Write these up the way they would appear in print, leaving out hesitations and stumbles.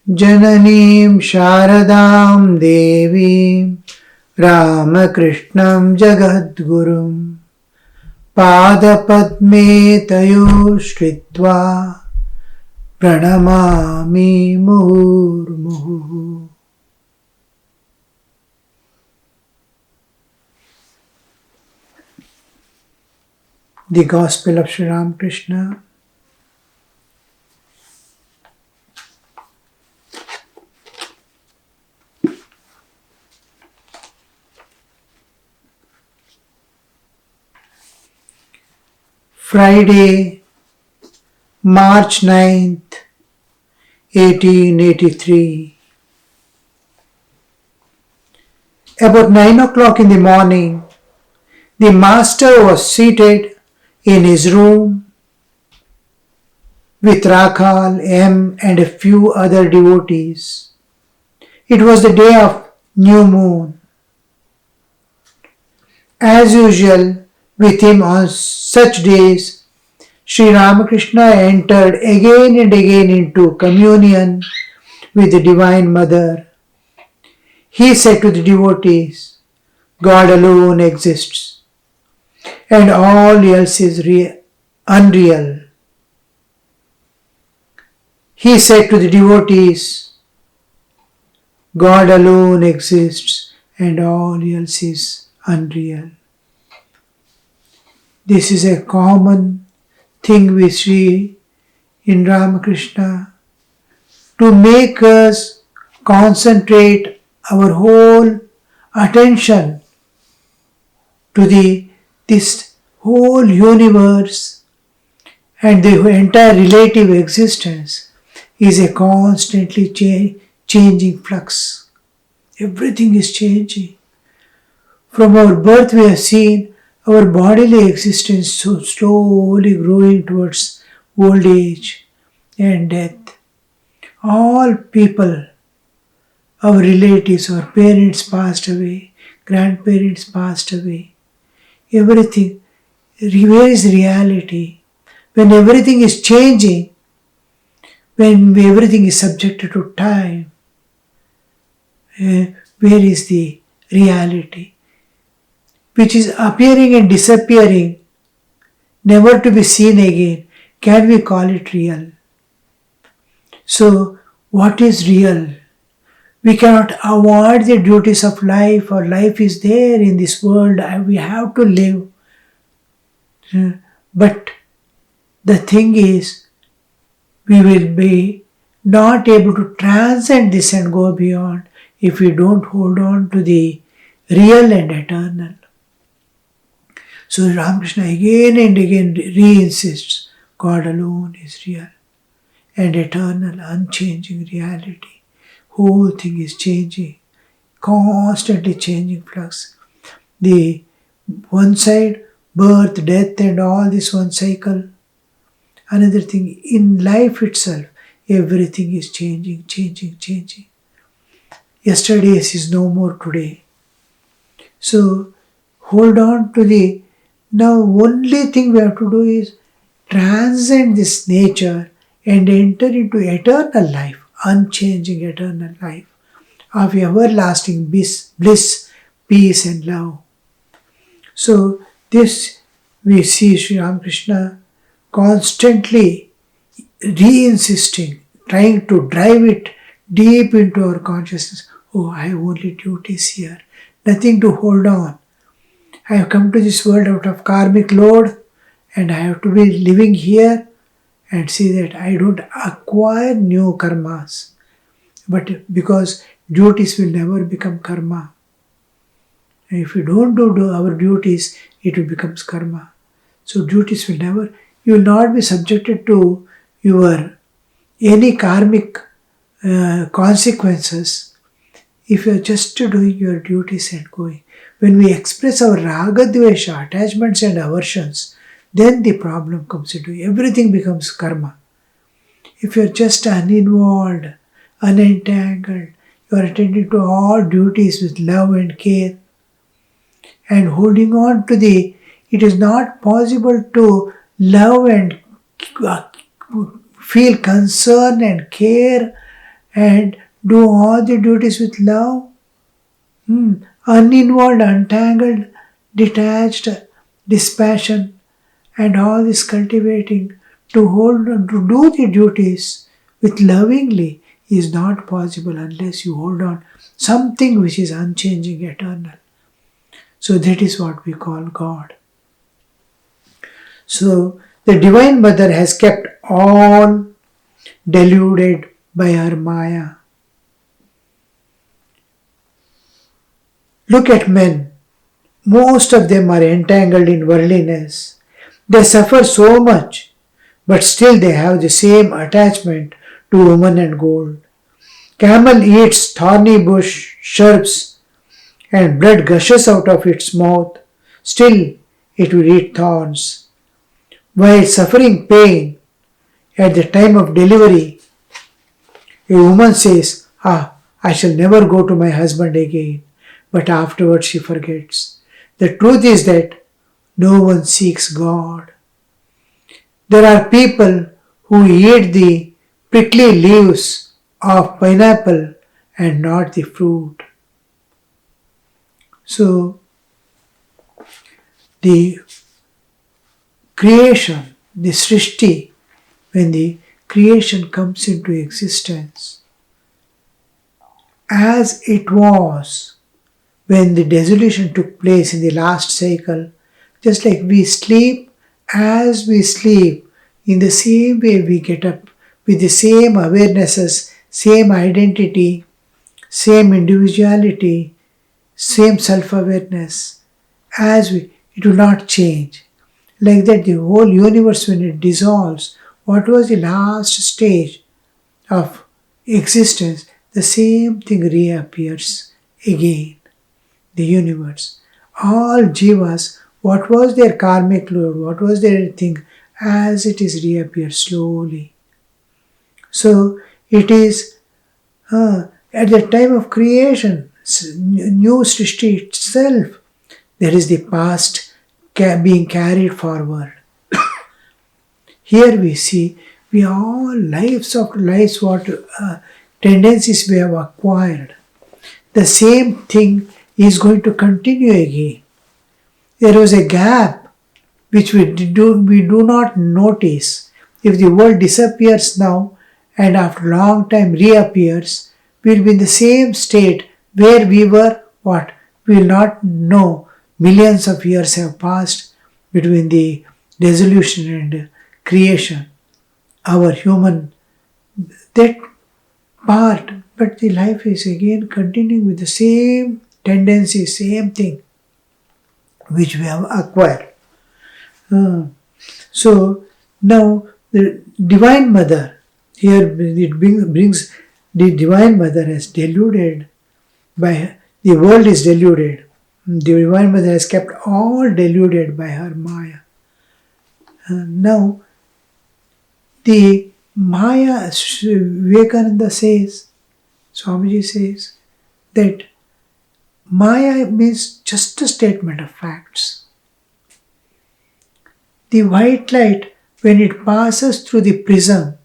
Jananim Sharadam Devim Ramakrishnan Jagadgurum Padapadme Tayo Shritva Pranamami Murmuhu. The Gospel of Sri Ramakrishna, Friday, March 9th, 1883. About 9 o'clock in the morning, the master was seated in his room with Rakhal, M. and a few other devotees. It was the day of new moon. As usual with him on such days, Sri Ramakrishna entered again and again into communion with the Divine Mother. He said to the devotees, God alone exists and all else is unreal. He said to the devotees, God alone exists and all else is unreal. This is a common thing we see in Ramakrishna to make us concentrate our whole attention to this whole universe, and the entire relative existence is a constantly changing flux. Everything is changing. From our birth we have seen our bodily existence so slowly growing towards old age and death. All people, our relatives, our parents passed away, grandparents passed away. Everything, where is reality? When everything is changing, when everything is subjected to time, where is the reality? Which is appearing and disappearing, never to be seen again. Can we call it real? So, what is real? We cannot avoid the duties of life, or life is there in this world and we have to live. But the thing is, we will be not able to transcend this and go beyond if we don't hold on to the real and eternal. So Ramakrishna again and again re-insists, God alone is real and eternal, unchanging reality. Whole thing is changing, constantly changing flux. The one side, birth, death and all this one cycle. Another thing, in life itself, everything is changing. Yesterday is no more today. So hold on to the, now only thing we have to do is transcend this nature and enter into eternal life, unchanging eternal life of everlasting bliss, peace and love. So this we see Sri Ramakrishna constantly re-insisting, trying to drive it deep into our consciousness. Oh, I have only duties here, nothing to hold on. I have come to this world out of karmic load and I have to be living here and see that I don't acquire new karmas. But because duties will never become karma. And if we don't do our duties, it will become karma. So duties will never, you will not be subjected to your any karmic consequences if you are just doing your duties and going. When we express our raga, dvesha, attachments and aversions, then the problem comes into everything becomes karma. If you are just uninvolved, unentangled, you are attending to all duties with love and care and holding on to it is not possible to love and feel concern and care and do all the duties with love. Uninvolved, untangled, detached, dispassion, and all this cultivating to hold on to do the duties with lovingly is not possible unless you hold on something which is unchanging, eternal. So that is what we call God. So the Divine Mother has kept all deluded by her Maya. Look at men. Most of them are entangled in worldliness. They suffer so much, but still they have the same attachment to woman and gold. Camel eats thorny bush shrubs and blood gushes out of its mouth. Still it will eat thorns. While suffering pain at the time of delivery, a woman says, I shall never go to my husband again. But afterwards she forgets. The truth is that no one seeks God. There are people who eat the prickly leaves of pineapple and not the fruit. So, the creation, the Srishti, when the creation comes into existence, as it was when the dissolution took place in the last cycle, just like we sleep, as we sleep, in the same way we get up with the same awarenesses, same identity, same individuality, same self-awareness, it will not change. Like that, the whole universe, when it dissolves, what was the last stage of existence, the same thing reappears again. The universe. All jivas, what was their karmic load, what was their thing, as it is reappears slowly. So it is at the time of creation, new Srishti itself, there is the past being carried forward. Here we see, we all lives after lives, what tendencies we have acquired. The same thing is going to continue again. There was a gap which we do not notice. If the world disappears now and after a long time reappears, we will be in the same state where we were what? We will not know. Millions of years have passed between the dissolution and creation. Our human, that part, but the life is again continuing with the same tendency, same thing which we have acquired. So now the Divine Mother, here it brings the Divine Mother has deluded by, the world is deluded. The Divine Mother has kept all deluded by her Maya. Now the Maya, Vivekananda says, Swamiji says, that Maya means just a statement of facts. The white light, when it passes through the prism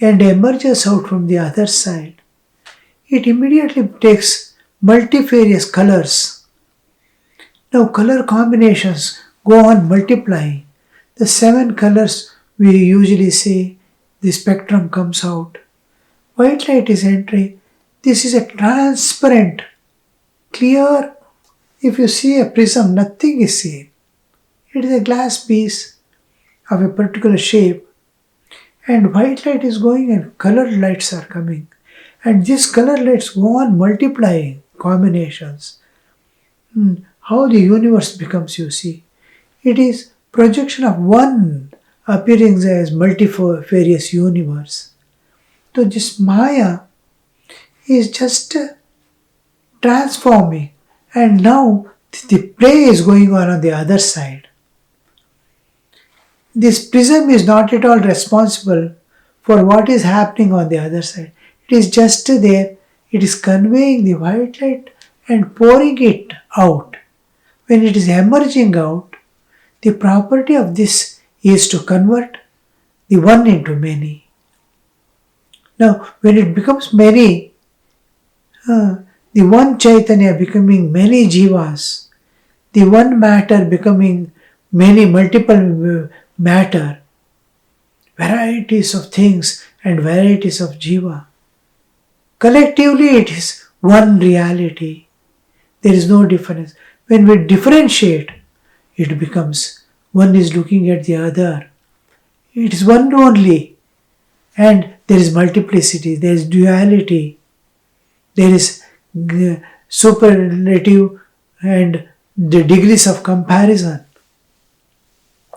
and emerges out from the other side, it immediately takes multifarious colors. Now color combinations go on multiplying. The 7 colors we usually say the spectrum comes out. White light is entering. This is a transparent, clear. If you see a prism, nothing is seen. It is a glass piece of a particular shape, and white light is going and colored lights are coming. And these colored lights go on multiplying combinations. How the universe becomes, you see. It is projection of one appearing as multifarious universe. So this Maya is just transforming, and now the play is going on the other side. This prism is not at all responsible for what is happening on the other side. It is just there. It is conveying the white light and pouring it out. When it is emerging out, the property of this is to convert the one into many. Now, when it becomes many, the one Chaitanya becoming many jivas, the one matter becoming many multiple matter, varieties of things and varieties of jiva. Collectively, it is one reality. There is no difference. When we differentiate, it becomes one is looking at the other. It is one only. And there is multiplicity, there is duality, there is superlative and the degrees of comparison.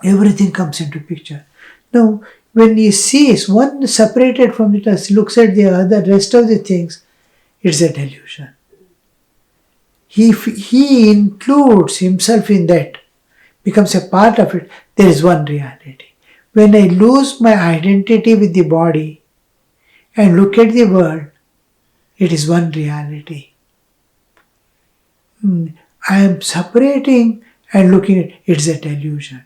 Everything comes into picture. Now, when he sees one separated from it, looks at the other, rest of the things, it's a delusion. He includes himself in that, becomes a part of it. There is one reality. When I lose my identity with the body and look at the world, it is one reality. I am separating and looking at it, it's a delusion.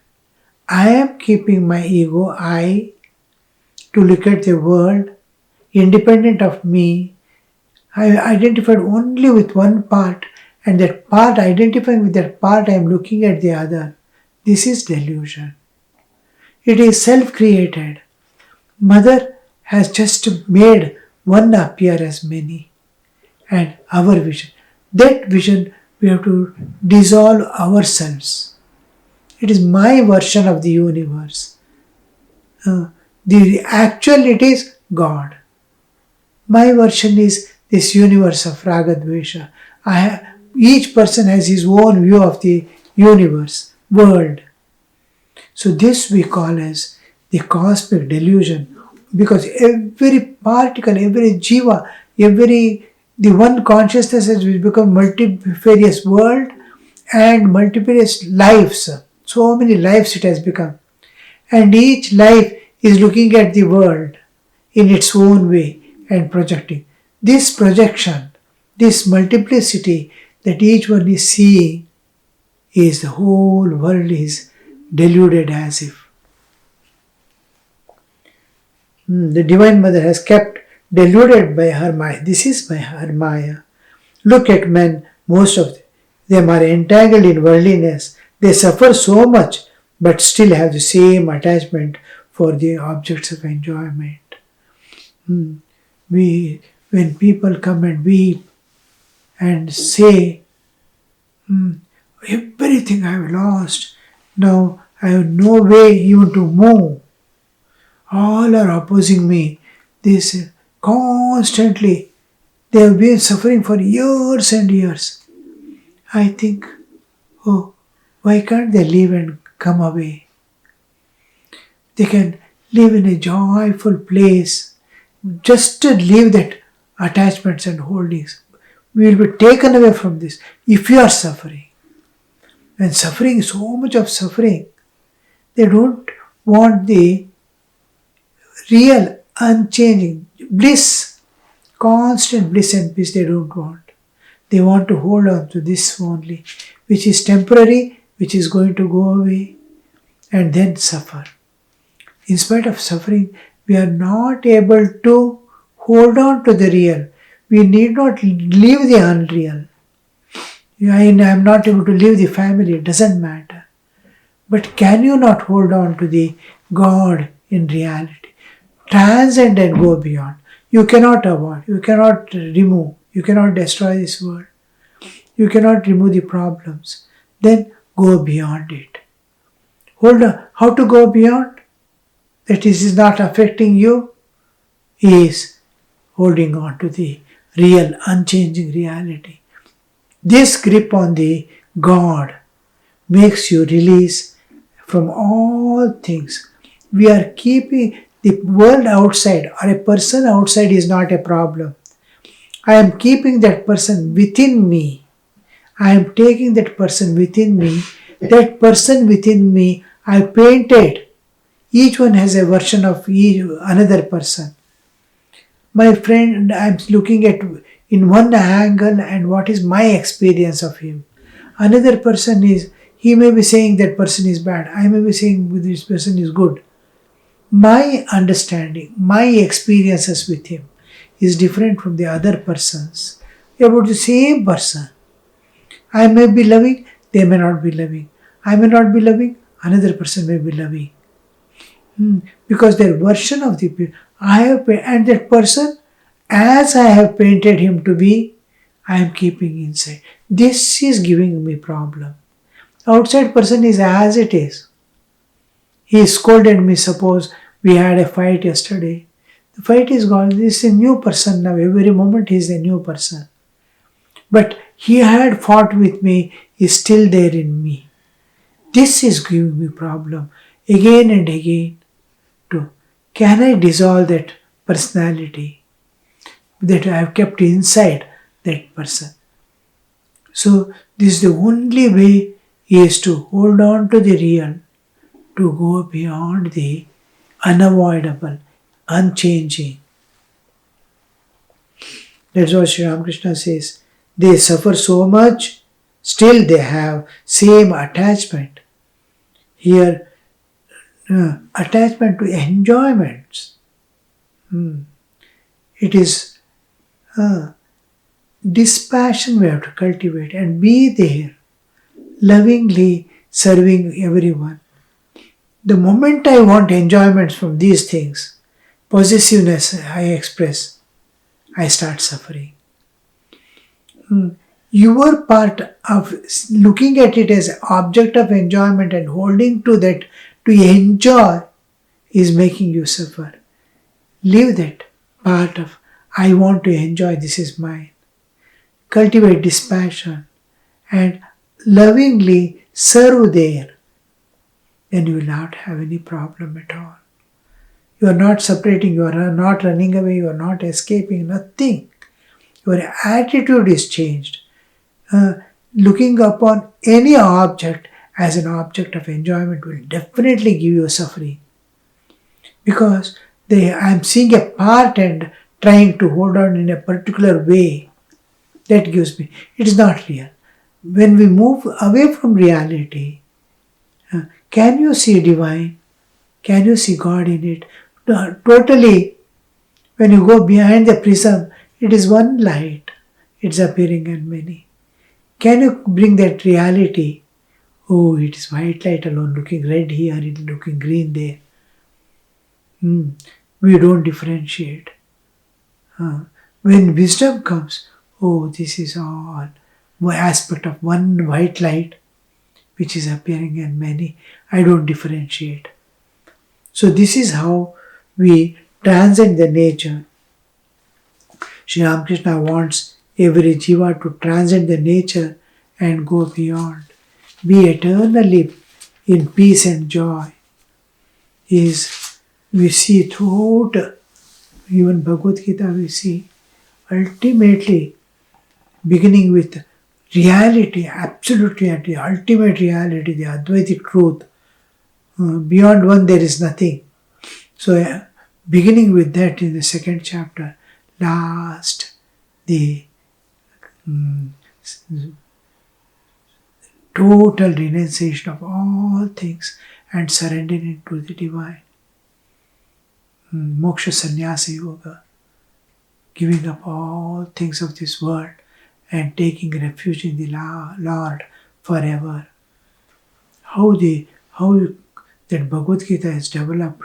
I am keeping my ego, I, to look at the world independent of me. I identified only with one part, and that part, identifying with that part, I am looking at the other. This is delusion. It is self-created. Mother has just made one appear as many. And our vision. That vision, we have to dissolve ourselves. It is my version of the universe. The actual, it is God. My version is this universe of Ragadvesha. Each person has his own view of the universe, world. So this we call as the cosmic delusion, because every particle, every jiva, the one consciousness has become multifarious world and multifarious lives. So many lives it has become. And each life is looking at the world in its own way and projecting. This projection, this multiplicity that each one is seeing, is the whole world is deluded as if. The Divine Mother has kept deluded by her Maya. This is by her Maya. Look at men, most of them are entangled in worldliness. They suffer so much, but still have the same attachment for the objects of enjoyment. When people come and weep and say, everything I have lost, now I have no way even to move. All are opposing me. This constantly, they have been suffering for years and years. I think, oh, why can't they leave and come away? They can live in a joyful place. Just to leave that attachments and holdings. We will be taken away from this if you are suffering. And suffering, so much of suffering, they don't want the real, unchanging bliss, constant bliss and peace they don't want. They want to hold on to this only, which is temporary, which is going to go away, and then suffer. In spite of suffering, we are not able to hold on to the real. We need not leave the unreal. I am not able to leave the family, it doesn't matter. But can you not hold on to the God in reality? Transcend and go beyond. You cannot avoid, you cannot remove, you cannot destroy this world. You cannot remove the problems. Then go beyond it. Hold on. How to go beyond? That this is not affecting you is holding on to the real, unchanging reality. This grip on the God makes you release from all things. We are keeping the world outside or a person outside is not a problem. I am keeping that person within me. I am taking that person within me. That person within me, I painted. Each one has a version of another person. My friend, I am looking at in one angle and what is my experience of him. Another person is, he may be saying that person is bad. I may be saying this person is good. my understanding, my experiences with him is different from the other persons about the same person. I may be loving, they may not be loving. I may not be loving, another person may be loving. Because their version of the I have and that person, as I have painted him to be, I am keeping inside. This is giving me problem. Outside person is as it is. He scolded me. Suppose we had a fight yesterday. The fight is gone. This is a new person now. Every moment he is a new person. But he had fought with me, is still there in me. This is giving me problem again and again. Can I dissolve that personality that I have kept inside that person? So this is the only way is to hold on to the real, to go beyond the unavoidable, unchanging. That's what Sri Ramakrishna says. They suffer so much, still they have same attachment. Here, attachment to enjoyments. It is dispassion we have to cultivate and be there, lovingly serving everyone. The moment I want enjoyments from these things, possessiveness I express, I start suffering. Your part of looking at it as object of enjoyment and holding to that to enjoy is making you suffer. Leave that part of I want to enjoy, this is mine. Cultivate dispassion and lovingly serve there. Then you will not have any problem at all. You are not separating, you are not running away, you are not escaping, nothing. Your attitude is changed. Looking upon any object as an object of enjoyment will definitely give you suffering. Because I am seeing a part and trying to hold on in a particular way. That gives me, it is not real. When we move away from reality, can you see divine? Can you see God in it? Totally, when you go behind the prism, it is one light. It's appearing in many. Can you bring that reality? Oh, it is white light alone, looking red here, it is looking green there. We don't differentiate. When wisdom comes, oh, this is all one aspect of one white light which is appearing in many. I don't differentiate. So this is how we transcend the nature. Sri Ramakrishna wants every jiva to transcend the nature and go beyond. Be eternally in peace and joy. Is we see throughout even Bhagavad Gita, we see ultimately beginning with reality, absolute reality, ultimate reality, the Advaitic truth. Beyond one there is nothing. So beginning with that in the second chapter, last the total renunciation of all things and surrendering into the divine. Moksha Sannyasa Yoga, giving up all things of this world and taking refuge in the Lord forever. How that Bhagavad Gita is developed.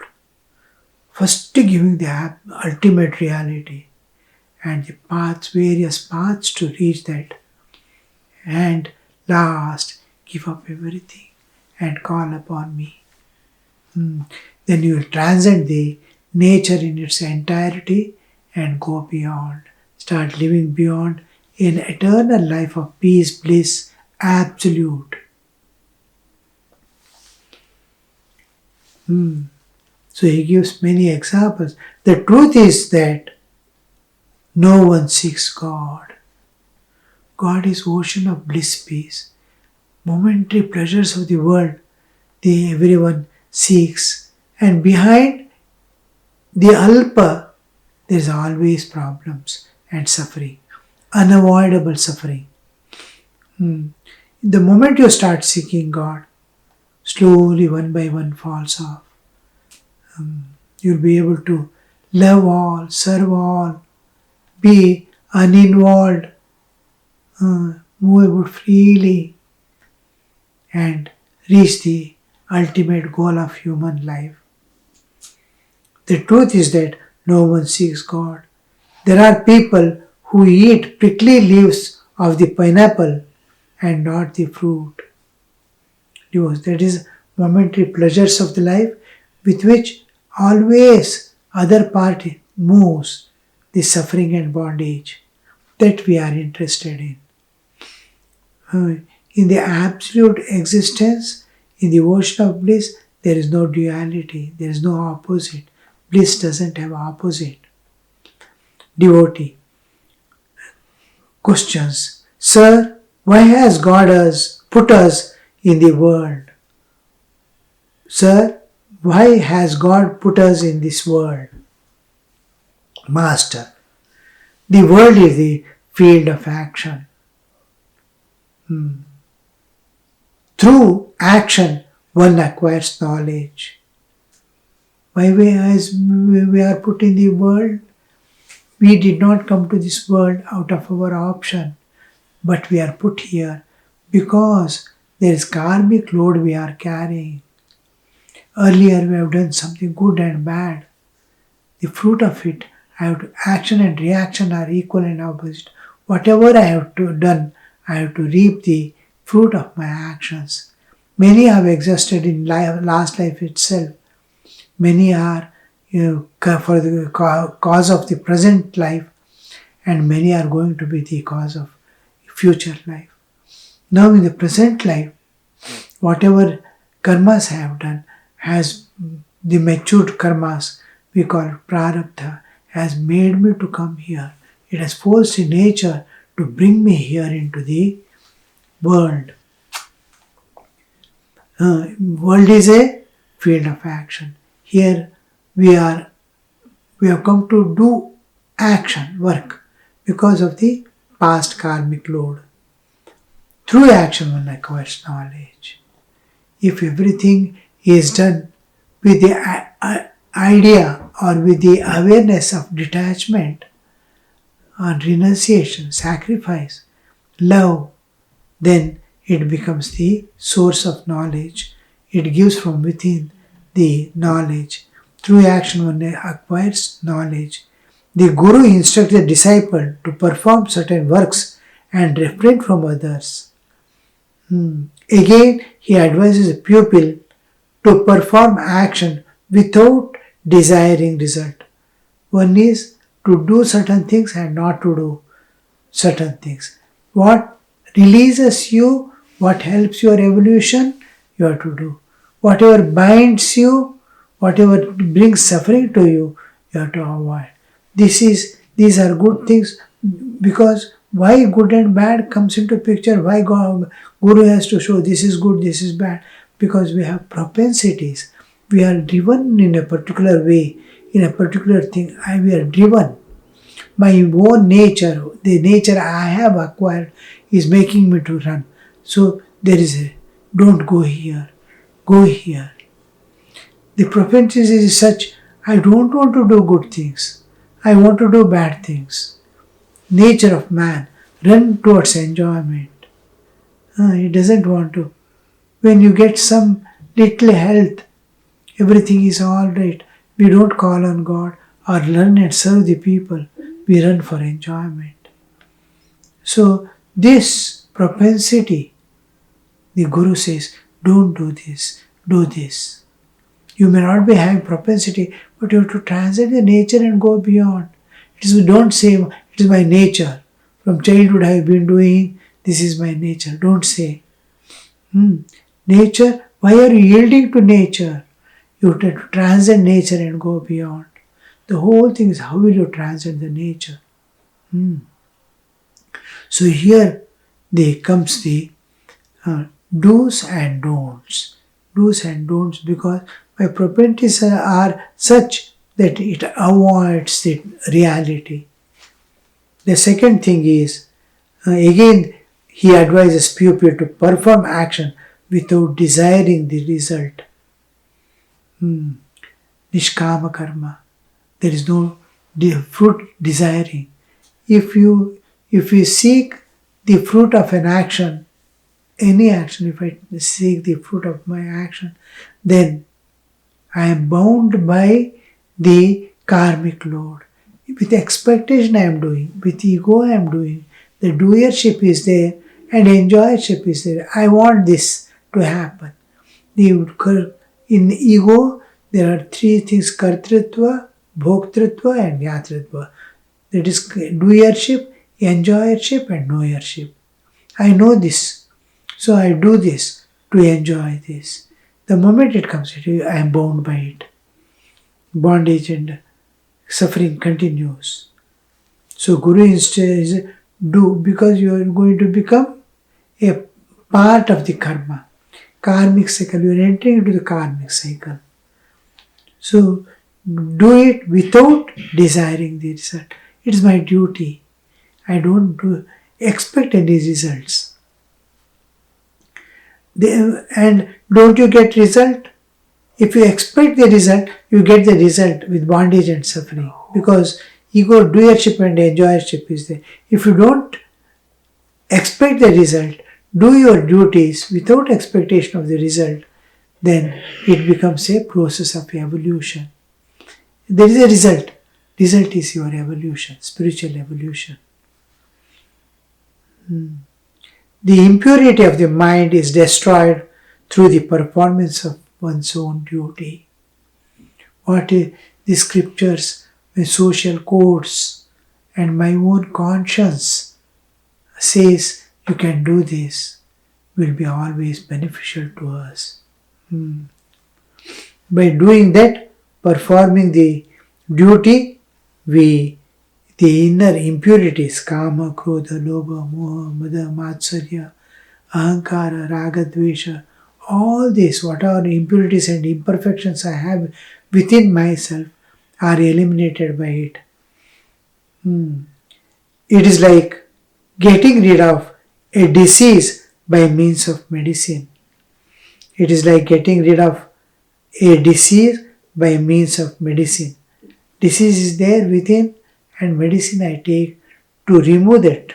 First giving the ultimate reality and the paths, various paths to reach that. And last, give up everything and call upon me. Then you will transcend the nature in its entirety and go beyond. Start living beyond an eternal life of peace, bliss, absolute. So he gives many examples. The truth is that no one seeks God. God is ocean of bliss, peace. Momentary pleasures of the world, everyone seeks. And behind the Alpa, there is always problems and suffering. Unavoidable suffering. The moment you start seeking God, slowly one by one falls off. You'll be able to love all, serve all, be uninvolved, move about freely, and reach the ultimate goal of human life. The truth is that no one seeks God. There are people who eat prickly leaves of the pineapple and not the fruit. That is momentary pleasures of the life with which always other part moves, the suffering and bondage that we are interested in. In the absolute existence, in the ocean of bliss, there is no duality, there is no opposite. Bliss doesn't have opposite. Devotee questions, Sir, why has God put us in the world? Sir, why has God put us in this world? Master, the world is the field of action. Through action, one acquires knowledge. Why we are put in the world? We did not come to this world out of our option, but we are put here because there is karmic load we are carrying. Earlier we have done something good and bad. The fruit of it, action and reaction are equal and opposite. Whatever I have done, I have to reap the fruit of my actions. Many have existed in last life itself. Many are for the cause of the present life, and many are going to be the cause of future life. Now in the present life, whatever karmas I have done has the matured karmas, we call it prarabdha, has made me to come here. It has forced nature to bring me here into the world. World is a field of action. Here we have come to do action, work, because of the past karmic load. Through action one acquires knowledge. If everything is done with the idea or with the awareness of detachment, or renunciation, sacrifice, love, then it becomes the source of knowledge. It gives from within the knowledge. Through action one acquires knowledge. The Guru instructs the disciple to perform certain works and refrain from others. Again, he advises a pupil to perform action without desiring result. One is to do certain things and not to do certain things. What releases you, what helps your evolution, you have to do. Whatever binds you, whatever brings suffering to you, you have to avoid. These are good things, because why good and bad comes into picture, why Guru has to show this is good, this is bad, because we have propensities. We are driven in a particular way, in a particular thing, we are driven. My own nature, the nature I have acquired is making me to run. So there is don't go here, go here. The propensity is such, I don't want to do good things, I want to do bad things. Nature of man, run towards enjoyment. He doesn't want to. When you get some little health, everything is all right. We don't call on God or learn and serve the people. We run for enjoyment. So this propensity, the Guru says, don't do this, do this. You may not be having propensity, but you have to transcend the nature and go beyond. Don't say, it is my nature. From childhood I have been doing, this is my nature. Don't say. Nature, why are you yielding to nature? You have to transcend nature and go beyond. The whole thing is, how will you transcend the nature? So here comes the do's and don'ts. Do's and don'ts, because my propensities are such that it avoids the reality. The second thing is, again, he advises pupil to perform action without desiring the result. nishkama karma. There is no fruit desiring. If you seek the fruit of an action, any action, if I seek the fruit of my action, then I am bound by the karmic load. With expectation I am doing, with ego I am doing, the doership is there and enjoyership is there. I want this to happen. In ego, there are three things: kartritva, bhoktritva and yatritva. That is doership, enjoyership and knowership. I know this, so I do this to enjoy this. The moment it comes to you, I am bound by it. Bondage and suffering continues. So Guru instead is do, because you are going to become a part of the karma. Karmic cycle, you are entering into the karmic cycle. So do it without desiring the result. It is my duty. I don't expect any results. And don't you get result? If you expect the result, you get the result with bondage and suffering, because ego, doership and enjoyership is there. If you don't expect the result, do your duties without expectation of the result, then it becomes a process of evolution. There is a result. Result is your evolution, spiritual evolution. The impurity of the mind is destroyed through the performance of one's own duty. What the scriptures, my social codes, and my own conscience says you can do this will be always beneficial to us. By doing that, performing the duty, the inner impurities, kama, krodha, lobha, moha, mada, matsarya, ahankara, raga, dvesha, all this, whatever impurities and imperfections I have within myself are eliminated by it. It is like getting rid of a disease by means of medicine. It is like getting rid of a disease by means of medicine. Disease is there within, and medicine I take to remove that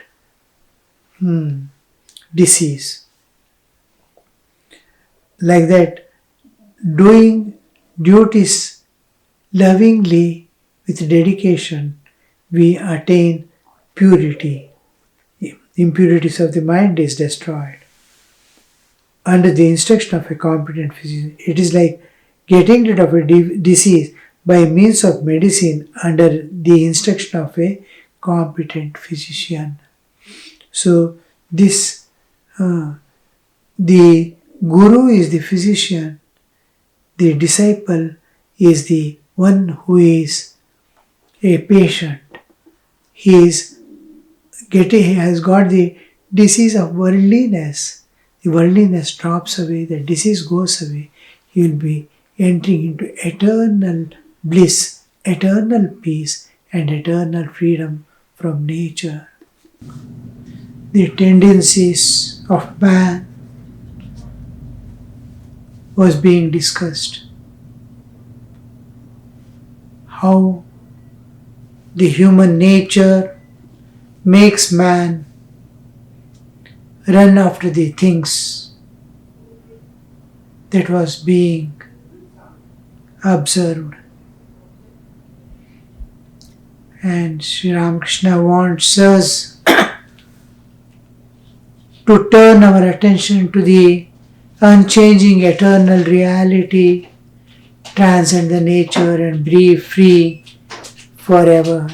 disease. Like that, doing duties lovingly with dedication, we attain purity. Impurities of the mind is destroyed. Under the instruction of a competent physician, it is like getting rid of a disease by means of medicine under the instruction of a competent physician. So this, the Guru is the physician, the disciple is the one who is a patient. He has got the disease of worldliness. The worldliness drops away, the disease goes away. He will be entering into eternal bliss, eternal peace, and eternal freedom from nature. The tendencies of man was being discussed. How the human nature makes man run after the things that was being observed. And Sri Ramakrishna wants us to turn our attention to the unchanging eternal reality, transcend the nature and be free forever.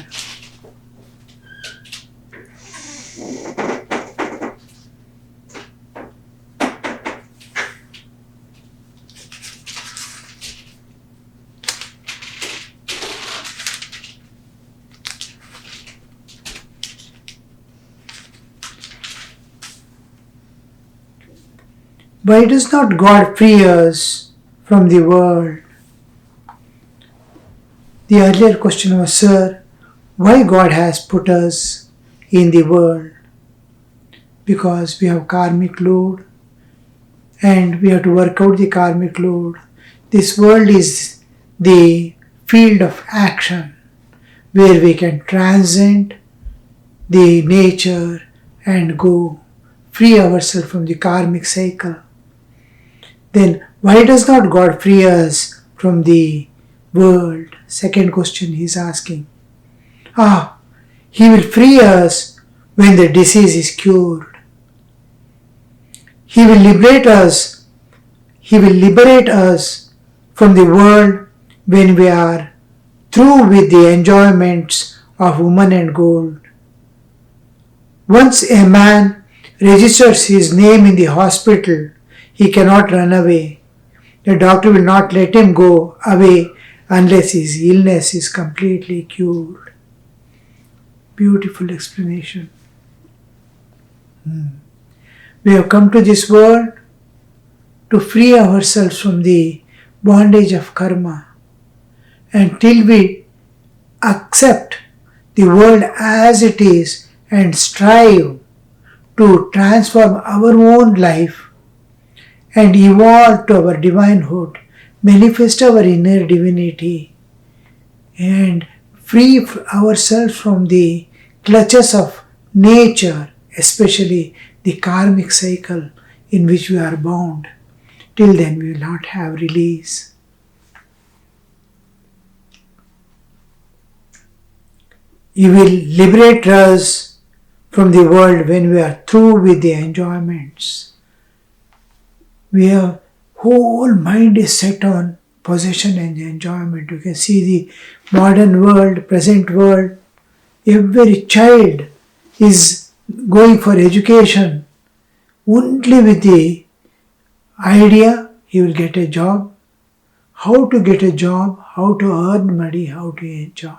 Why does not God free us from the world? The earlier question was, Sir, why God has put us in the world? Because we have karmic load and we have to work out the karmic load. This world is the field of action where we can transcend the nature and go free ourselves from the karmic cycle. Then why does not God free us from the world? Second question he is asking. He will free us when the disease is cured. He will liberate us. He will liberate us from the world when we are through with the enjoyments of woman and gold. Once a man registers his name in the hospital, he cannot run away. The doctor will not let him go away unless his illness is completely cured. Beautiful explanation. We have come to this world to free ourselves from the bondage of karma. Until we accept the world as it is and strive to transform our own life and evolve to our divinehood, manifest our inner divinity, and free ourselves from the clutches of nature, especially the karmic cycle in which we are bound. Till then we will not have release. He will liberate us from the world when we are through with the enjoyments. Our whole mind is set on possession and enjoyment. You can see the modern world, present world. Every child is going for education only with the idea he will get a job, how to get a job, how to earn money, how to enjoy.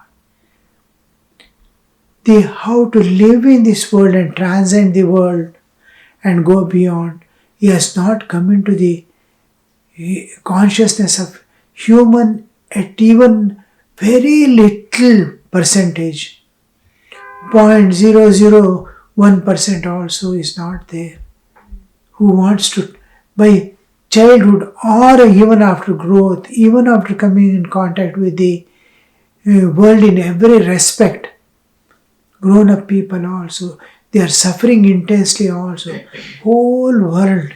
How to live in this world and transcend the world and go beyond. He has not come into the consciousness of human at even very little percentage. 0.001% also is not there. Who wants to, by childhood or even after growth, even after coming in contact with the world in every respect, grown-up people also, they are suffering intensely also. Whole world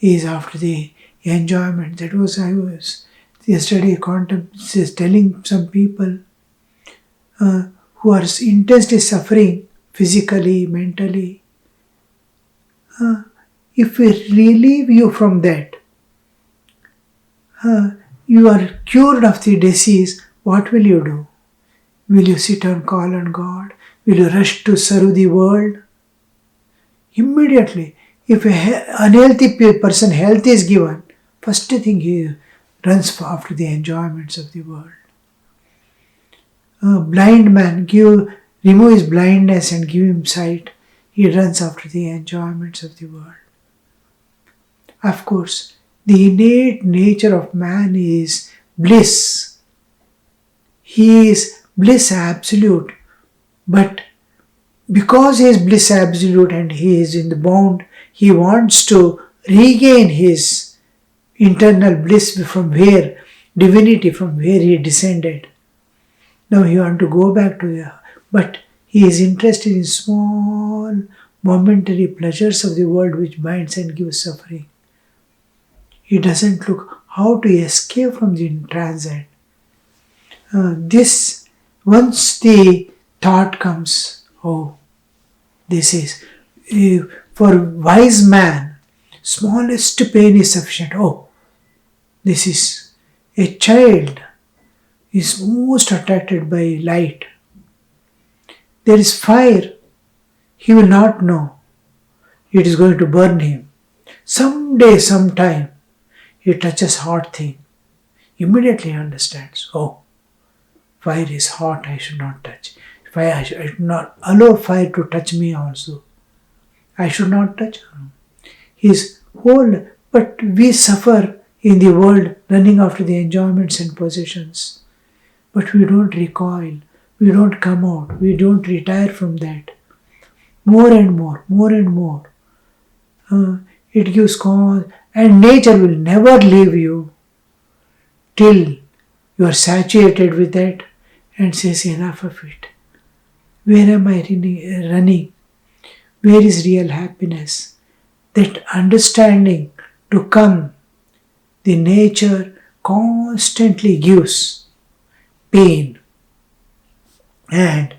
is after the enjoyment. That was, I was yesterday telling some people who are intensely suffering physically, mentally. If we relieve you from that, you are cured of the disease, what will you do? Will you sit and call on God? Will you rush to serve the world? Immediately, if an unhealthy person health is given, first thing he runs after the enjoyments of the world. A blind man, remove his blindness and give him sight. He runs after the enjoyments of the world. Of course, the innate nature of man is bliss. He is bliss absolute. But because he is bliss absolute and he is in the bound, he wants to regain his internal bliss from where, divinity from where he descended. Now he wants to go back to but he is interested in small momentary pleasures of the world which binds and gives suffering. He doesn't look how to escape from the transcend. Once the thought comes, this is, for wise man, smallest pain is sufficient. This is, a child is most attracted by light. There is fire, he will not know. It is going to burn him. Someday, sometime, he touches hot thing. Immediately he understands, fire is hot, I should not touch. I should not allow fire to touch me also. I should not touch his whole, but we suffer in the world running after the enjoyments and possessions. But we don't recoil, we don't come out, we don't retire from that. More and more. It gives cause, and nature will never leave you till You are saturated with that and says enough of it. Where am I running? Where is real happiness? That understanding to come, the nature constantly gives pain. And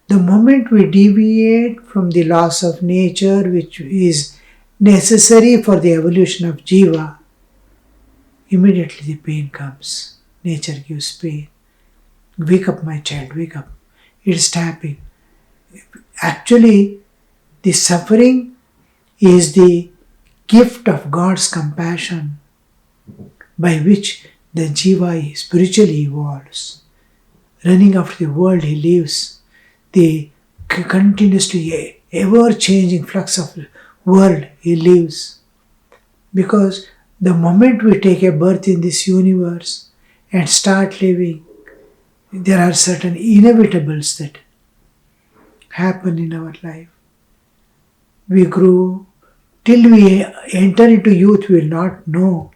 the moment we deviate from the laws of nature, which is necessary for the evolution of Jiva, immediately the pain comes. Nature gives pain. Wake up, my child, wake up. It's tapping. Actually, the suffering is the gift of God's compassion by which the Jiva spiritually evolves. Running after the world he lives, the continuously ever-changing flux of the world he lives. Because the moment we take a birth in this universe and start living, there are certain inevitables that happen in our life. We grow till we enter into youth, we will not know.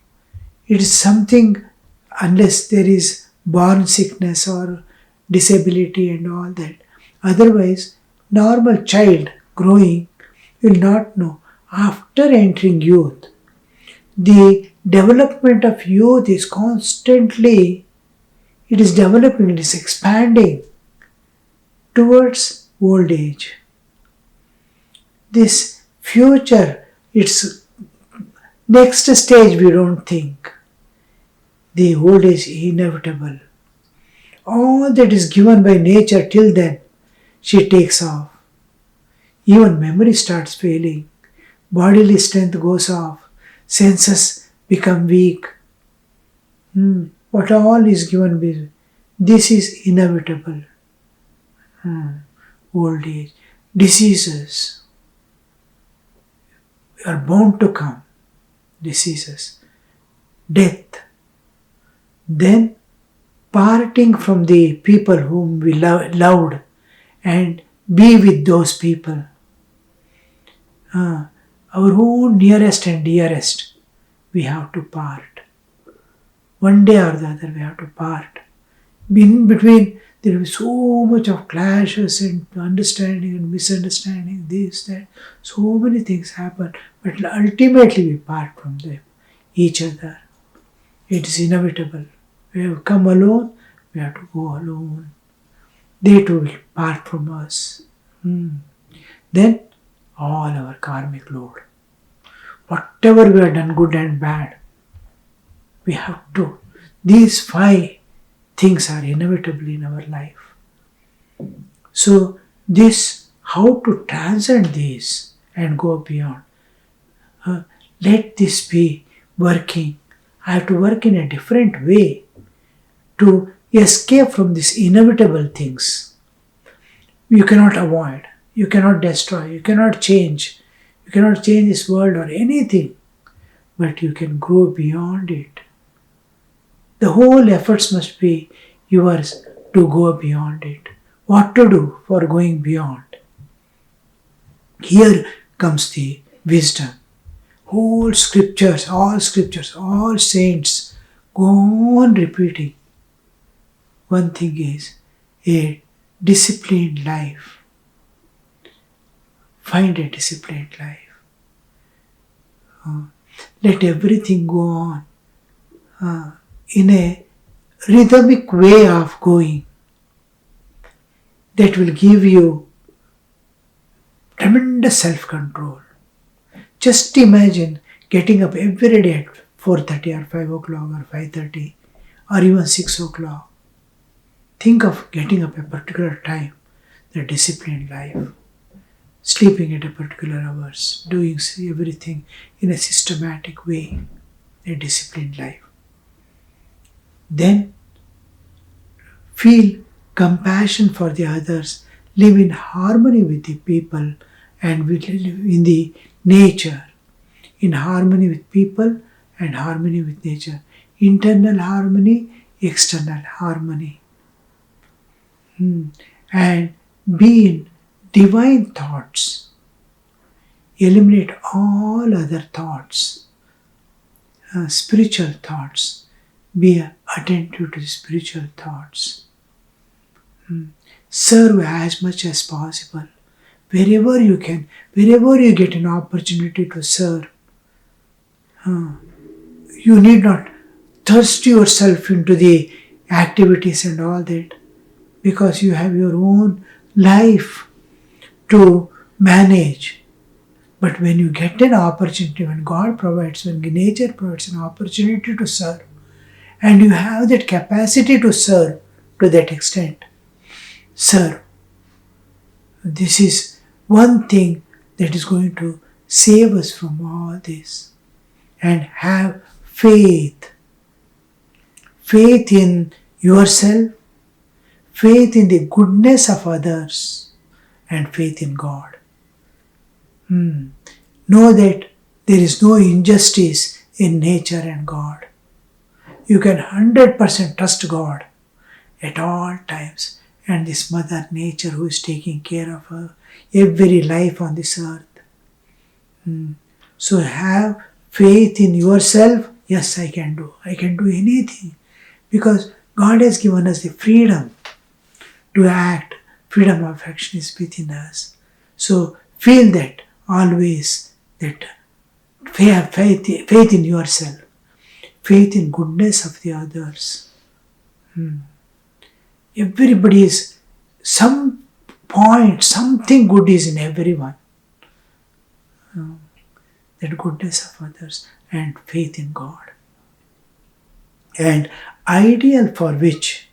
It is something, unless there is born sickness or disability and all that. Otherwise, normal child growing will not know. After entering youth, the development of youth is constantly, it is developing, it is expanding towards old age. This future, its next stage we don't think. The old age is inevitable. All that is given by nature till then, she takes off. Even memory starts failing. Bodily strength goes off. Senses become weak. What all is given by this is inevitable. Old age. Diseases are bound to come. Diseases. Death. Then parting from the people whom we loved and be with those people. Our own nearest and dearest, we have to part. One day or the other we have to part. In between there will be so much of clashes and understanding and misunderstanding, this, that. So many things happen, but ultimately we part from them, each other. It is inevitable. We have come alone, we have to go alone. They too will part from us. Then all our karmic load. Whatever we have done, good and bad, we have to. These 5 things are inevitable in our life. So this, how to transcend this and go beyond. Let this be working. I have to work in a different way to escape from these inevitable things. You cannot avoid, you cannot destroy, you cannot change. You cannot change this world or anything, but you can grow beyond it. The whole efforts must be yours to go beyond it. What to do for going beyond? Here comes the wisdom. All scriptures, all saints go on repeating. One thing is a disciplined life. Find a disciplined life. Let everything go on in a rhythmic way of going that will give you tremendous self-control. Just imagine getting up every day at 4:30 or 5 o'clock or 5:30 or even 6 o'clock. Think of getting up a particular time, the disciplined life. Sleeping at a particular hours, doing everything in a systematic way, a disciplined life. Then feel compassion for the others, live in harmony with the people and live in the nature, in harmony with people and harmony with nature. Internal harmony, external harmony. And be in divine thoughts. Eliminate all other thoughts, spiritual thoughts. Be attentive to the spiritual thoughts. Serve as much as possible. Wherever you can, wherever you get an opportunity to serve, you need not thrust yourself into the activities and all that, because you have your own life to manage. But when you get an opportunity, when God provides, when nature provides an opportunity to serve, and you have that capacity to serve to that extent, serve. This is one thing that is going to save us from all this. And have faith. Faith in yourself, faith in the goodness of others, and faith in God. Know that there is no injustice in nature and God. You can 100% trust God at all times, and this Mother Nature who is taking care of every life on this earth. So have faith in yourself. Yes, I can do anything, because God has given us the freedom to act. Freedom of action is within us. So feel that always, that have faith in yourself, faith in goodness of the others. Everybody is, some point, something good is in everyone. That goodness of others and faith in God. And ideal for which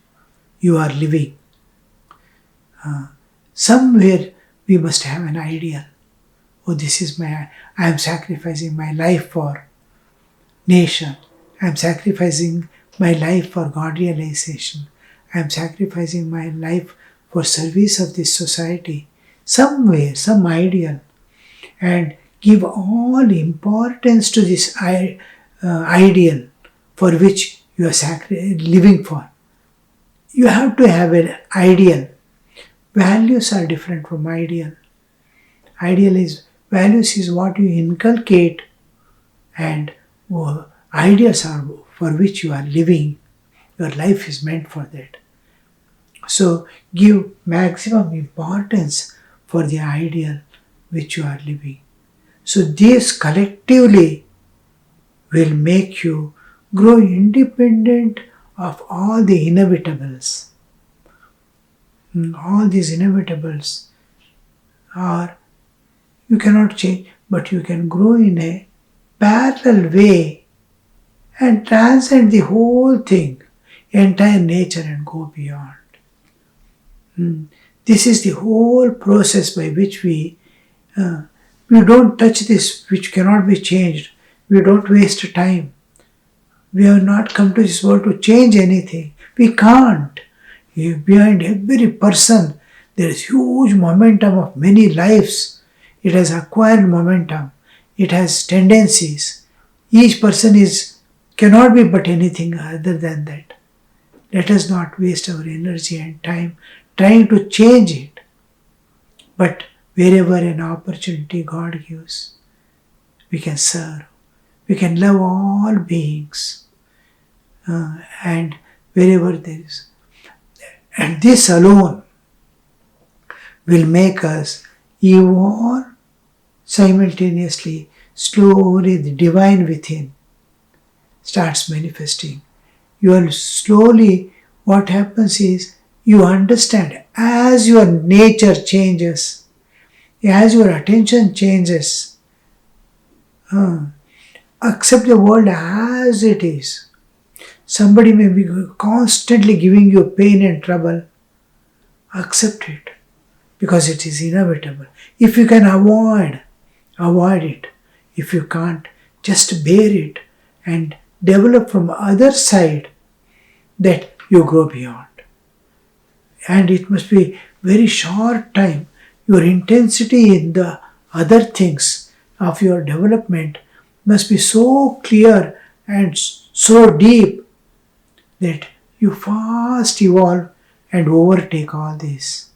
you are living. Somewhere we must have an ideal. Oh, this is I am sacrificing my life for nation. I am sacrificing my life for God realization. I am sacrificing my life for service of this society. Somewhere, some ideal. And give all importance to this ideal for which you are living for. You have to have an ideal. Values are different from ideal. Values is what you inculcate, and ideas are for which you are living. Your life is meant for that. So give maximum importance for the ideal which you are living. So this collectively will make you grow independent of all the inevitables. All these inevitables are, you cannot change, but you can grow in a parallel way and transcend the whole thing, entire nature, and go beyond. This is the whole process by which we don't touch this which cannot be changed. We don't waste time. We have not come to this world to change anything. We can't. Behind every person there is huge momentum of many lives. It has acquired momentum. It has tendencies. Each person cannot be but anything other than that. Let us not waste our energy and time trying to change it. But wherever an opportunity God gives, we can serve. We can love all beings. And wherever there is. And this alone will make us evolve simultaneously. Slowly the divine within starts manifesting. Slowly, what happens is, you understand, as your nature changes, as your attention changes, accept the world as it is. Somebody may be constantly giving you pain and trouble. Accept it, because it is inevitable. If you can avoid it. If you can't, just bear it and develop from other side that you grow beyond. And it must be very short time. Your intensity in the other things of your development must be so clear and so deep that you fast evolve and overtake all these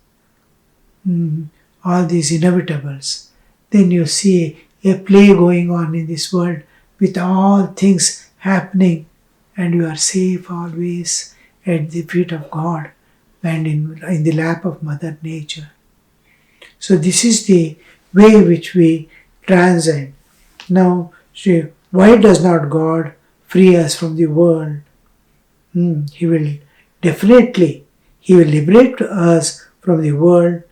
inevitables. Then you see a play going on in this world with all things happening and you are safe always at the feet of God and in the lap of Mother Nature. So this is the way which we transcend. Now, why does not God free us from the world? He will definitely, He will liberate us from the world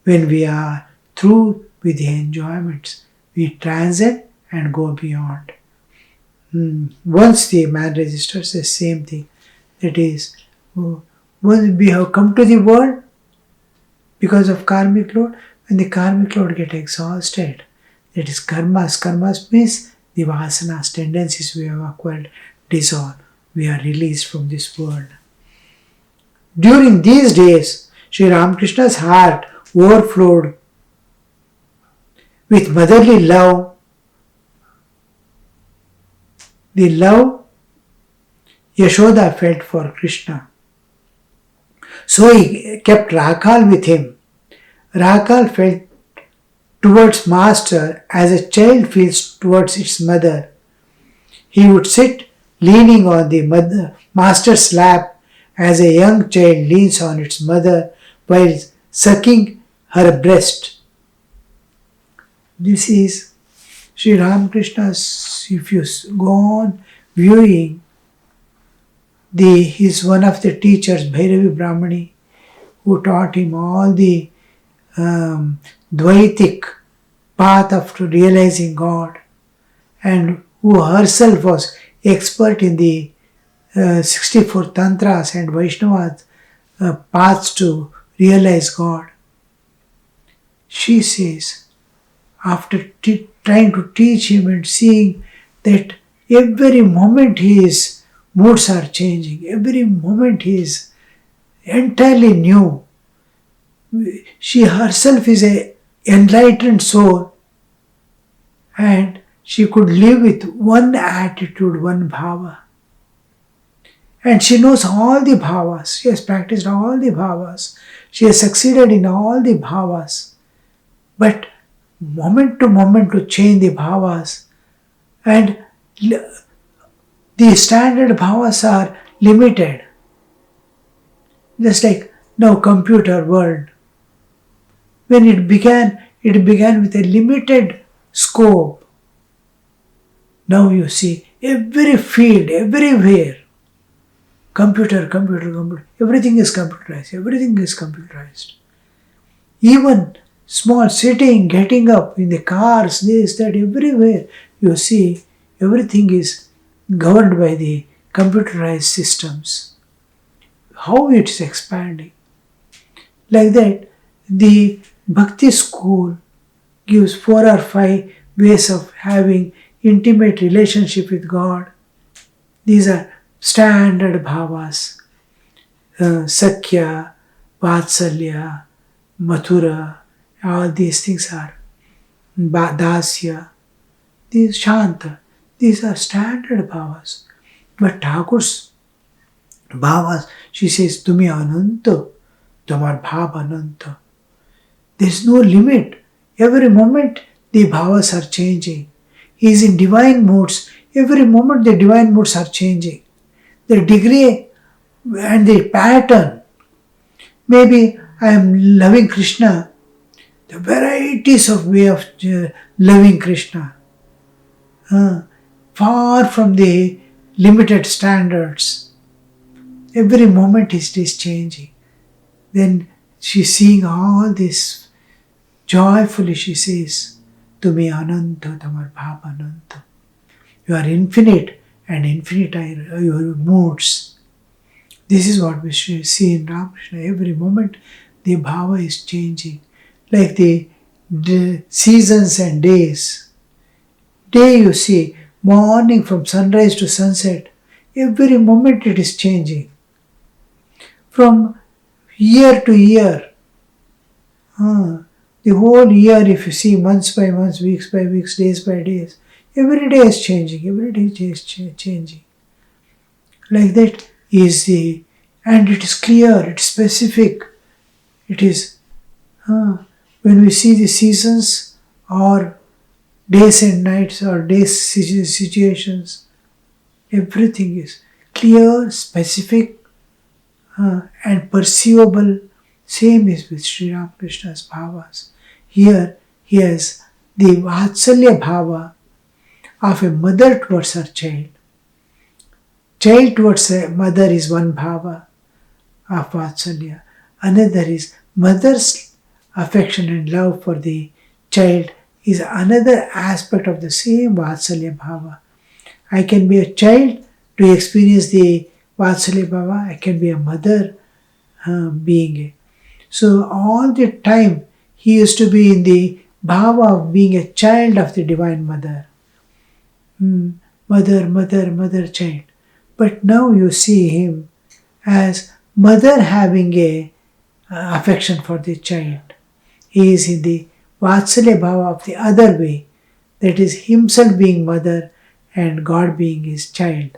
when we are through with the enjoyments. We transcend and go beyond. Once the man registers the same thing, that is, once we have come to the world because of karmic load, when the karmic load get exhausted, that is karmas. Karmas means the vasanas, tendencies we have acquired, dissolve. We are released from this world. During these days, Sri Ramakrishna's heart overflowed with motherly love, the love Yashoda felt for Krishna. So he kept Rakal with him. Rakal felt towards master as a child feels towards its mother. He would sit leaning on the master's lap as a young child leans on its mother while sucking her breast. This is Sri Ramakrishna's, if you go on viewing, he's one of the teachers, Bhairavi Brahmani, who taught him all the Dvaitic path of realizing God, and who herself was expert in the 64 Tantras and Vaishnava paths to realize God. She says, after trying to teach him and seeing that every moment his moods are changing, every moment he is entirely new. She herself is an enlightened soul, and she could live with one attitude, one bhava. And she knows all the bhavas. She has practiced all the bhavas. She has succeeded in all the bhavas. But moment to moment to change the bhavas, and the standard bhavas are limited. Just like now computer world. When it began with a limited scope. Now you see every field, everywhere, computer, everything is computerized. Even small sitting, getting up in the cars, this, that, everywhere, you see everything is governed by the computerized systems. How it's expanding. Like that, the Bhakti school gives 4 or 5 ways of having intimate relationship with God. These are standard bhavas. Sakya, Vatsalya, Mathura, all these things are Dasya, these Shanta. These are standard bhavas. But Thakur's bhavas, she says, Tumi Ananta, Tamar Bhav Ananta. There is no limit. Every moment the bhavas are changing. He is in divine moods. Every moment the divine moods are changing. The degree and the pattern. Maybe I am loving Krishna. The varieties of way of loving Krishna. Far from the limited standards. Every moment it is changing. Then she is seeing all this. Joyfully she says, Tumi Ananta, Tamar Bhava Ananta. You are infinite, and infinite are your moods. This is what we see in Ramakrishna. Every moment the bhava is changing. Like the seasons and days. Day you see, morning from sunrise to sunset. Every moment it is changing. From year to year. The whole year, if you see months by months, weeks by weeks, days by days, every day is changing, every day is changing. Like that is and it is clear, it's specific. It is, when we see the seasons or days and nights or days situations, everything is clear, specific, and perceivable. Same is with Sri Ramakrishna's bhavas. Here he has the Vatsalya bhava of a mother towards her child. Child towards a mother is one bhava of Vatsalya. Another is mother's affection and love for the child is another aspect of the same Vatsalya bhava. I can be a child to experience the Vatsalya bhava. I can be a mother being a. So all the time he used to be in the bhava of being a child of the Divine Mother. Mother, child. But now you see him as mother having a affection for the child. He is in the Vatsalya bhava of the other way, that is himself being mother and God being his child.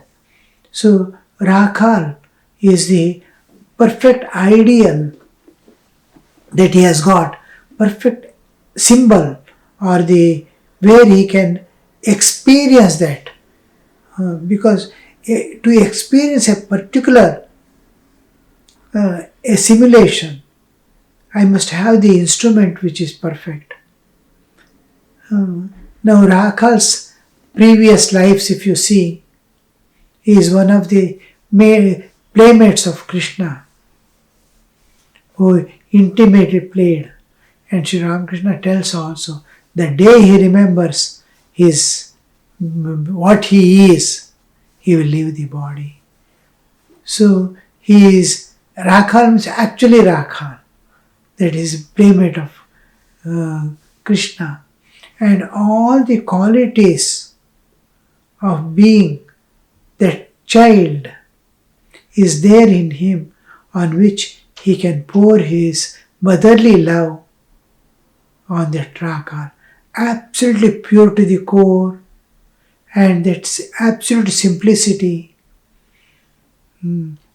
So Rakhal is the perfect ideal that he has got, perfect symbol or the where he can experience that. Because to experience a particular a simulation, I must have the instrument which is perfect. Now Rakhal's previous lives, if you see, he is one of the playmates of Krishna, who intimately played. And Sri Ramakrishna tells also, the day he remembers his what he is, he will leave the body. So he is Rakhal, means actually Rakhal, that is playmate of Krishna, and all the qualities of being that child is there in him, on which he can pour his motherly love on that Rakhal. Absolutely pure to the core, and that's absolute simplicity,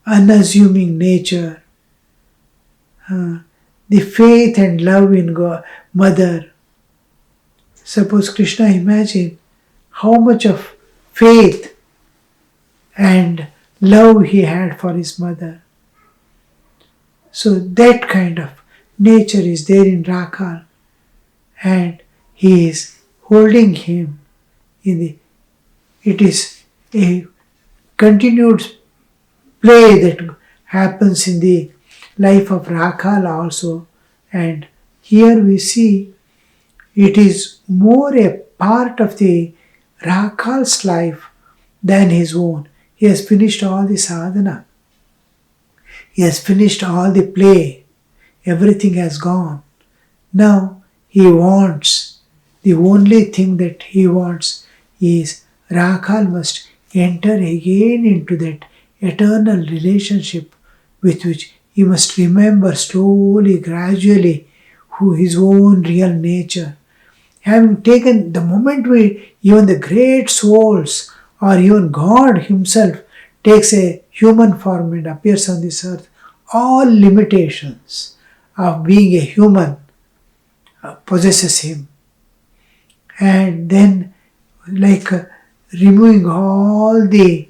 unassuming nature, the faith and love in God, mother. Suppose Krishna, imagine how much of faith and love he had for his mother. So that kind of nature is there in Rakhal, and he is holding him in the. It is a continued play that happens in the life of Rakhal also, and here we see it is more a part of the Rakhal's life than his own. He has finished all the sadhana. He has finished all the play. Everything has gone. Now he wants, the only thing that he wants is Rakhal must enter again into that eternal relationship with which he must remember slowly, gradually, who his own real nature. Having taken the moment even the great souls or even God himself takes a human form and appears on this earth, all limitations of being a human possesses him. And then, like removing all the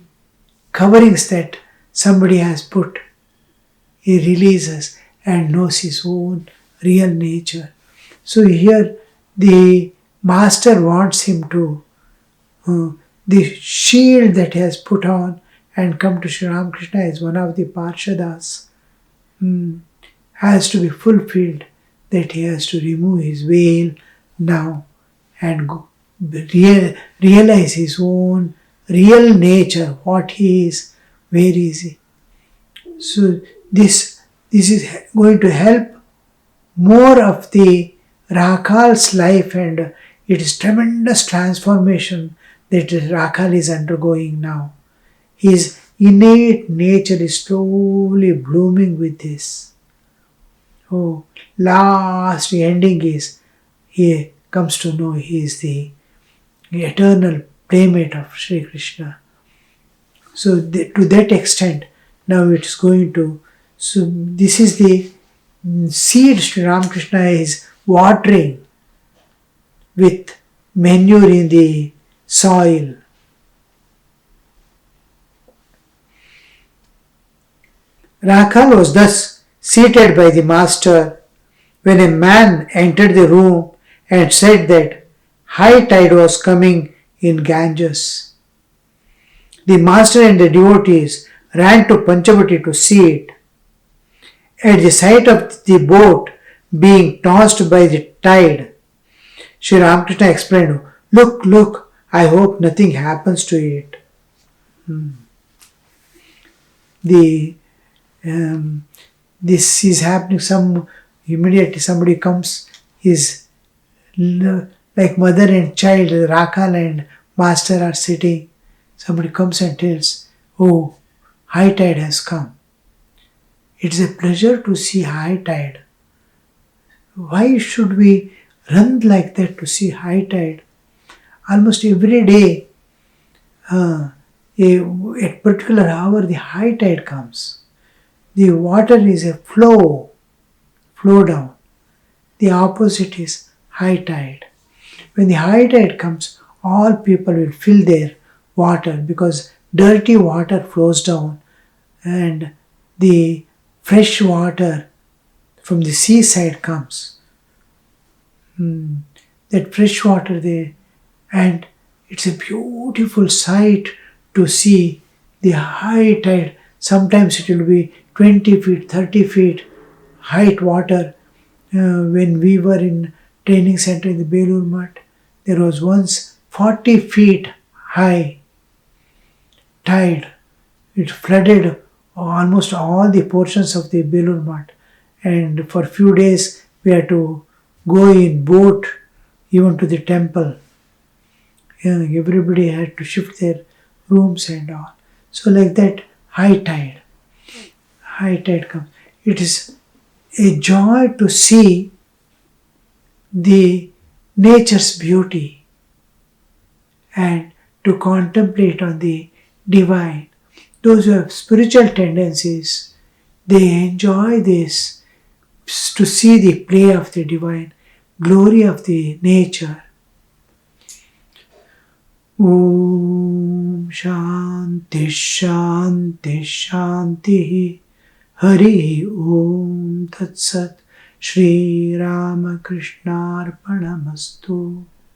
coverings that somebody has put, he releases and knows his own real nature. So here the master wants him to, the shield that he has put on and come to Sri Ramakrishna as one of the Parshadas, has to be fulfilled, that he has to remove his veil now and realize his own real nature, what he is, where is he. So this is going to help more of the Rakhal's life, and it is tremendous transformation that Rakhal is undergoing now. His innate nature is slowly blooming with this. Oh, last ending is he comes to know he is the eternal playmate of Sri Krishna. So to that extent, now it is going to. So this is the seed Sri Ramakrishna is watering with manure in the soil. Rakhal was thus seated by the master when a man entered the room and said that high tide was coming in Ganges. The master and the devotees ran to Panchavati to see it. At the sight of the boat being tossed by the tide, Sri Ramakrishna explained, "Look, look, I hope nothing happens to it." The This is happening. Immediately somebody comes, is like mother and child, Rakal and master are sitting. Somebody comes and tells, "Oh, high tide has come." It's a pleasure to see high tide. Why should we run like that to see high tide? Almost every day, at particular hour, the high tide comes. The water is a flow down. The opposite is high tide. When the high tide comes, all people will fill their water because dirty water flows down and the fresh water from the seaside comes. That fresh water there, and it's a beautiful sight to see the high tide. Sometimes it will be 20 feet, 30 feet height water. When we were in training center in the Bailurmath, there was once 40 feet high tide. It flooded almost all the portions of the Bailurmath, and for few days we had to go in boat even to the temple. Everybody had to shift their rooms and all. So like that, high tide comes. It is a joy to see the nature's beauty and to contemplate on the divine. Those who have spiritual tendencies, they enjoy this, to see the play of the divine, glory of the nature. Om Shanti Shanti Shanti Hari Om Tat Sat Shri Ramakrishna Arpanamastu.